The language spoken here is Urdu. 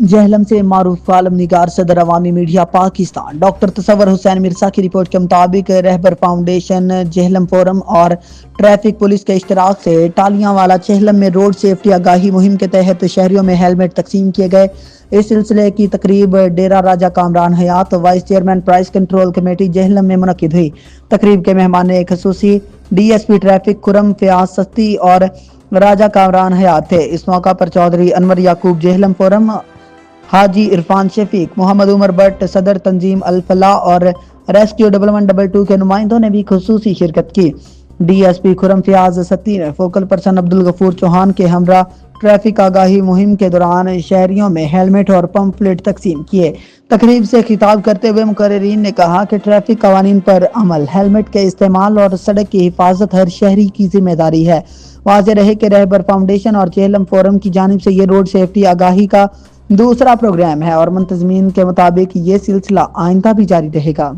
جہلم سے معروف عالم نگار صدر عوامی میڈیا پاکستان ڈاکٹر تصور حسین مرزا کی رپورٹ کے مطابق رہبر فاؤنڈیشن جہلم فورم اور ٹریفک پولیس کے اشتراک سے ٹالیاں والا جہلم میں روڈ سیفٹی آگاہی مہم کے تحت شہریوں میں ہیلمٹ تقسیم کیے گئے۔ اس سلسلے کی تقریب ڈیرہ راجہ کامران حیات vice chairman price control committee Jhelum میں منعقد ہوئی۔ تقریب کے مہمان خصوصی ڈی ایس پی ٹریفک خرم فیاض سستی اور راجہ کامران حیات تھے۔ اس موقع پر چودھری انور یعقوب Jhelum forum, Haji Irfan Shafiq, Muhammad Umar but صدر تنظیم الفلاح اور ریسکیو 1122 کے نمائندوں نے بھی خصوصی شرکت کی۔ ڈی ایس پی خرم فیاض ستی نے فوکل پرسن عبدالغفور چوہان کے ہمراہ ٹریفک آگاہی مہم کے دوران شہریوں میں ہیلمٹ اور پمفلٹ تقسیم کیے۔ تقریب سے خطاب کرتے ہوئے مقررین نے کہا کہ ٹریفک قوانین پر عمل، ہیلمٹ کے استعمال اور سڑک کی حفاظت ہر شہری کی ذمہ داری ہے۔ واضح رہے کہ رہبر فاؤنڈیشن اور جہلم فورم کی جانب سے یہ روڈ سیفٹی آگاہی کا دوسرا پروگرام ہے اور منتظمین کے مطابق یہ سلسلہ آئندہ بھی جاری رہے گا۔